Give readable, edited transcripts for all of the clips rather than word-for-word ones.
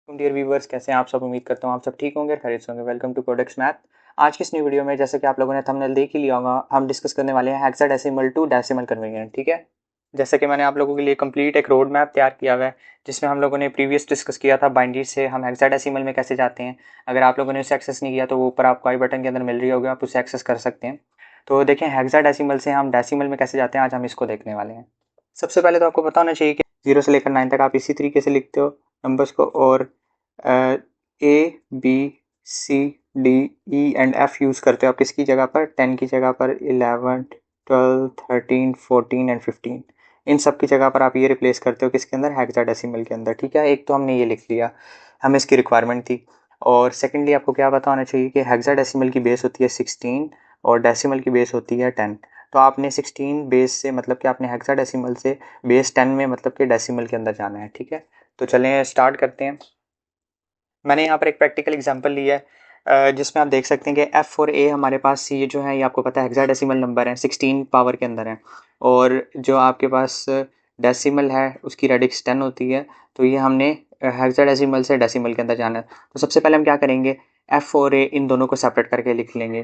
Dear viewers, कैसे हैं आप सब। उम्मीद करता हूँ आप सब ठीक होंगे, खैरियत से होंगे। Welcome to products math. आज की इस न्यू वीडियो में, जैसे कि आप लोगों ने थंबनेल देख ही लिया होगा, हम डिस्कस करने वाले हैं हेक्साडेसिमल टू डेसिमल कन्वर्जन। ठीक है, जैसे कि मैंने आप लोगों के लिए कंप्लीट एक रोड मैप तैयार किया हुआ है, जिसमें हम लोगों ने प्रीवियस डिस्कस किया था बाइनरी से हम हेक्साडेसिमल में कैसे जाते हैं। अगर आप लोगों ने उसे एक्सेस नहीं किया तो वो ऊपर आपको आई बटन के अंदर मिल रही होगी, आप उसे एक्सेस कर सकते हैं। तो देखें हेक्साडेसिमल से हम डेसिमल में कैसे जाते हैं, आज हम इसको देखने वाले हैं। सबसे पहले तो आपको पता होना चाहिए कि 0 से लेकर 9 तक आप इसी तरीके से लिखते हो नंबर्स को, और A B C D E and F use करते हो आप किसकी जगह पर, 10 की जगह पर 11 12 13 14 एंड 15, इन सब की जगह पर आप ये रिप्लेस करते हो किसके अंदर, हेक्साडेसिमल के अंदर। ठीक है, एक तो हमने ये लिख लिया, हमें इसकी रिक्वायरमेंट थी। और सेकेंडली आपको क्या पता होना चाहिए कि हेक्साडेसिमल की बेस होती है 16 और डेसिमल की बेस होती है 10। तो आपने 16 बेस से मतलब कि आपने हेक्साडेसिमल से बेस 10 में मतलब कि डेसिमल के अंदर जाना है। ठीक है, तो चलें स्टार्ट करते हैं। मैंने यहाँ पर एक प्रैक्टिकल एग्जांपल लिया है, जिसमें आप देख सकते हैं कि एफ और ए हमारे पास ये जो है, ये आपको पता है हेक्साडेसिमल नंबर है, 16 पावर के अंदर है। और जो आपके पास डेसिमल है उसकी रेडिक्स 10 होती है। तो ये हमने हेक्साडेसिमल से डेसिमल के अंदर जाना है। तो सबसे पहले हम क्या करेंगे, एफ और ए इन दोनों को सेपरेट करके लिख लेंगे।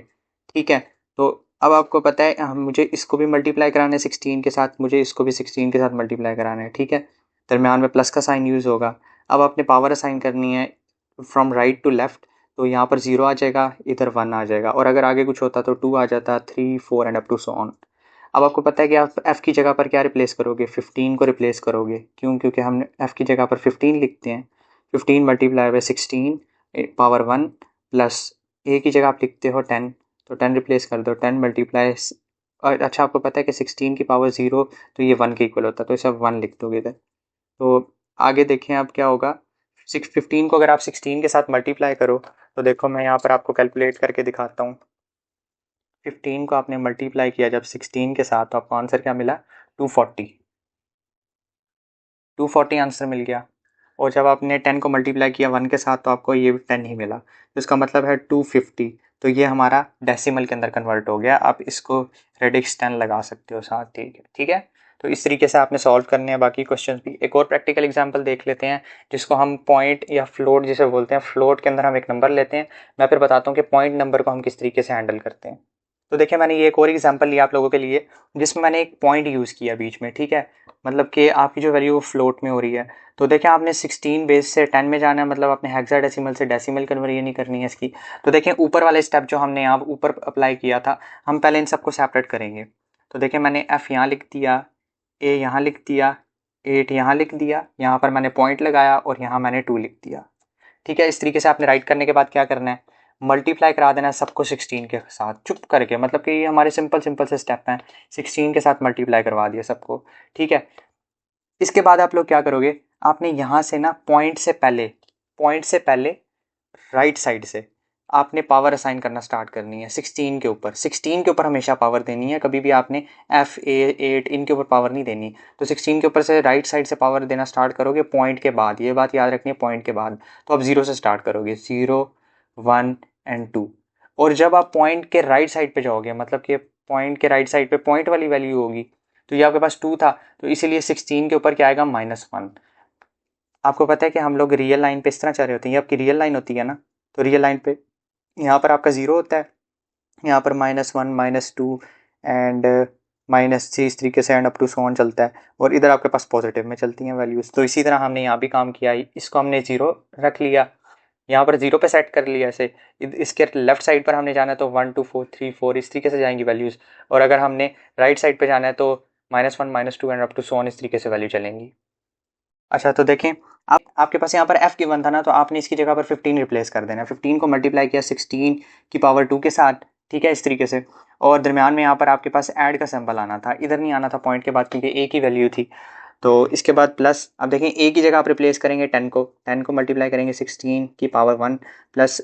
ठीक है, तो अब आपको पता है मुझे इसको भी मल्टीप्लाई कराना है 16 के साथ, मुझे इसको भी 16 के साथ मल्टीप्लाई कराना है। ठीक है, दरम्यान में प्लस का साइन यूज़ होगा। अब आपने पावर असाइन करनी है फ्रॉम राइट टू लेफ्ट, तो यहाँ पर 0 आ जाएगा, इधर 1 आ जाएगा, और अगर आगे कुछ होता तो 2 आ जाता, 3 4 and up to so on. अब आपको पता है कि आप एफ़ की जगह पर क्या रिप्लेस करोगे, 15 को रिप्लेस करोगे। क्यों? क्योंकि हम एफ़ की जगह पर 15 लिखते हैं। 15 मल्टीप्लाई बाय 16 पावर 1 प्लस ए की जगह आप लिखते हो 10, तो 10 रिप्लेस कर दो, 10 मल्टीप्लाई। और अच्छा, आपको पता है कि 16 की पावर 0 तो ये 1 के इक्वल होता है, तो इसे 1 लिख दोगे इधर। तो आगे देखें अब क्या होगा, 15 को अगर आप 16 के साथ मल्टीप्लाई करो तो देखो मैं यहाँ पर आपको कैलकुलेट करके दिखाता हूँ। 15 को आपने मल्टीप्लाई किया जब 16 के साथ, तो आपको आंसर क्या मिला, 240। 240 आंसर मिल गया। और जब आपने 10 को मल्टीप्लाई किया 1 के साथ तो आपको ये 10 ही मिला, तो इसका मतलब है 250। तो ये हमारा डेसिमल के अंदर कन्वर्ट हो गया। आप इसको रेडिक्स 10 लगा सकते हो साथ। ठीक है, ठीक है। तो इस तरीके से आपने सॉल्व करने हैं बाकी क्वेश्चंस भी। एक और प्रैक्टिकल एग्जांपल देख लेते हैं, जिसको हम पॉइंट या फ्लोट जिसे बोलते हैं। फ्लोट के अंदर हम एक नंबर लेते हैं, मैं फिर बताता हूँ कि पॉइंट नंबर को हम किस तरीके से हैंडल करते हैं। तो देखिए, मैंने ये एक और एग्जांपल लिया आप लोगों के लिए, जिसमें मैंने एक पॉइंट यूज़ किया बीच में। ठीक है, मतलब कि आपकी जो वैल्यू फ्लोट में हो रही है। तो देखिए, आपने 16 बेस से 10 में जाना है, मतलब आपने हेक्साडेसिमल से डेसिमल कन्वर्जन नहीं करनी है इसकी। तो देखें, ऊपर वाले स्टेप जो हमने यहाँ ऊपर अप्लाई किया था, हम पहले इन सबको सेपरेट करेंगे। तो देखिए, मैंने एफ यहाँ लिख दिया, ए यहाँ लिख दिया, 8 यहाँ लिख दिया, यहाँ पर मैंने पॉइंट लगाया और यहाँ मैंने 2 लिख दिया। ठीक है, इस तरीके से आपने राइट करने के बाद क्या करना है, मल्टीप्लाई करा देना है सबको 16 के साथ चुप करके। मतलब कि ये हमारे सिंपल सिंपल से स्टेप हैं, 16 के साथ मल्टीप्लाई करवा दिया सबको। ठीक है, इसके बाद आप लोग क्या करोगे, आपने यहाँ से ना पॉइंट से पहले राइट साइड से आपने पावर असाइन करना स्टार्ट करनी है 16 के ऊपर। 16 के ऊपर हमेशा पावर देनी है, कभी भी आपने एफ ए 8 इनके ऊपर पावर नहीं देनी। तो 16 के ऊपर से राइट साइड से पावर देना स्टार्ट करोगे पॉइंट के बाद, ये बात याद रखनी है, पॉइंट के बाद। तो आप 0 से स्टार्ट करोगे, 0 1 एंड 2। और जब आप पॉइंट के राइट साइड पे जाओगे, मतलब कि पॉइंट के राइट साइड पे पॉइंट वाली वैल्यू होगी, तो ये आपके पास 2 था, तो इसीलिए 16 के ऊपर क्या आएगा, -1। आपको पता है कि हम लोग रियल लाइन पे इस तरह चल रहे होते हैं, ये आपकी रियल लाइन होती है ना, तो रियल लाइन पे यहाँ पर आपका 0 होता है, यहाँ पर -1 -2 एंड -3, इस तरीके से and up to so on चलता है। और इधर आपके पास पॉजिटिव में चलती हैं वैल्यूज़। तो इसी तरह हमने यहाँ भी काम किया, इसको हमने 0 रख लिया, यहाँ पर 0 पे सेट कर लिया ऐसे। इसके लेफ्ट साइड पर हमने जाना है तो 1 2 4 3 4 इस तरीके से जाएंगी वैल्यूज़। और अगर हमने राइट साइड पे जाना है तो -1 -2 and up to so on इस तरीके से वैल्यू चलेंगी। अच्छा, तो देखें, आपके पास यहाँ पर f गिवन था ना, तो आपने इसकी जगह पर 15 रिप्लेस कर देना है। 15 को मल्टीप्लाई किया 16 की पावर 2 के साथ। ठीक है, इस तरीके से। और दरम्यान में यहाँ पर आपके पास ऐड का सिंबल आना था, इधर नहीं आना था पॉइंट के बाद, क्योंकि a की वैल्यू थी। तो इसके बाद प्लस, अब देखें a की जगह आप रिप्लेस करेंगे 10 को मल्टीप्लाई करेंगे 16 की पावर 1 प्लस,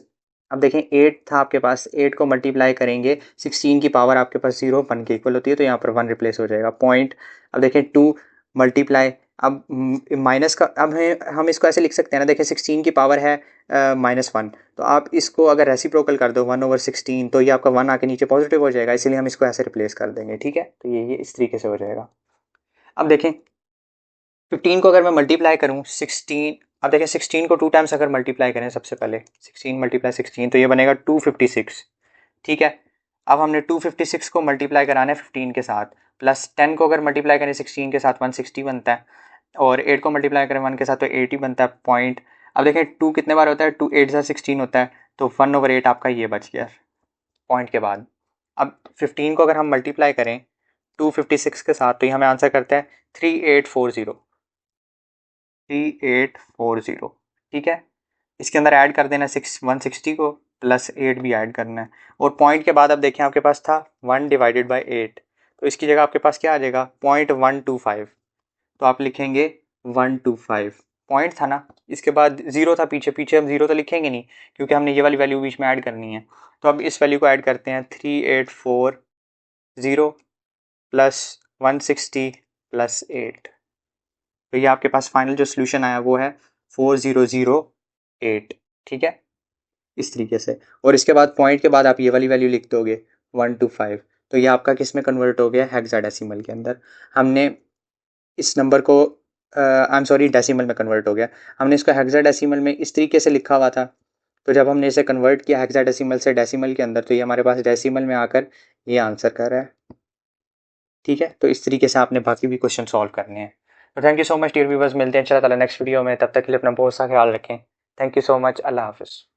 अब देखें 8 था आपके पास, 8 को मल्टीप्लाई करेंगे 16 की पावर आपके पास 0 1 के इक्वल होती है, तो यहाँ पर 1 रिप्लेस हो जाएगा पॉइंट। अब देखें 2 मल्टीप्लाई, अब माइनस का, अब हम इसको ऐसे लिख सकते हैं ना, देखिए 16 की पावर है -1, तो आप इसको अगर रेसिप्रोकल कर दो 1/16, तो ये आपका 1 आके नीचे पॉजिटिव हो जाएगा, इसीलिए हम इसको ऐसे रिप्लेस कर देंगे। ठीक है, तो ये इस तरीके से हो जाएगा। अब देखें 15 को अगर मैं मल्टीप्लाई करूँ 16 अब देखें 16 को 2 टाइम्स अगर मल्टीप्लाई करें, सबसे पहले 16 मल्टीप्लाई 16 तो ये बनेगा 256, ठीक है। अब हमने 256 को मल्टीप्लाई कराना है 15 के साथ, प्लस 10 को अगर मल्टीप्लाई करें 16 के साथ 160 बनता है, और 8 को मल्टीप्लाई करें 1 के साथ तो 80 बनता है पॉइंट। अब देखें 2 कितने बार होता है, 2 8 ज़ा 16 होता है, तो 1/8 आपका ये बच गया पॉइंट के बाद। अब 15 को अगर हम मल्टीप्लाई करें 256 के साथ तो ये हमें आंसर करता है 3840, 3840, ठीक है। इसके अंदर ऐड कर देना 160 को, प्लस 8 भी ऐड करना है, और पॉइंट के बाद अब देखें आपके पास था 1/8, तो इसकी जगह आपके पास क्या आ जाएगा 0.125, तो आप लिखेंगे 125, पॉइंट था ना, इसके बाद जीरो था, पीछे पीछे हम जीरो तो लिखेंगे नहीं क्योंकि हमने ये वाली वैल्यू बीच में ऐड करनी है। तो अब इस वैल्यू को ऐड करते हैं 3840 प्लस 160 प्लस 8, तो ये आपके पास फाइनल जो सोल्यूशन आया वो है 4008, ठीक है, इस तरीके से। और इसके बाद पॉइंट के बाद आप ये वाली वैल्यू लिख दोगे 125, तो ये आपका किस में कन्वर्ट हो गया, हेक्साडेसिमल के अंदर। हमने इस नंबर को आई एम सॉरी डेसिमल में कन्वर्ट हो गया, हमने इसको हेक्साडेसिमल में इस तरीके से लिखा हुआ था, तो जब हमने इसे कन्वर्ट किया हेक्साडेसिमल से डेसिमल के अंदर तो ये हमारे पास डेसिमल में आकर ये आंसर कर रहा है, ठीक है। तो इस तरीके से आपने बाकी भी क्वेश्चन सॉल्व करने हैं। तो thank you so much dear viewers, मिलते हैं इंशाल्लाह ताला नेक्स्ट वीडियो में, तब तक के लिए अपना बहुत सा ख्याल रखें। थैंक यू सो मच, अल्लाह हाफिज़।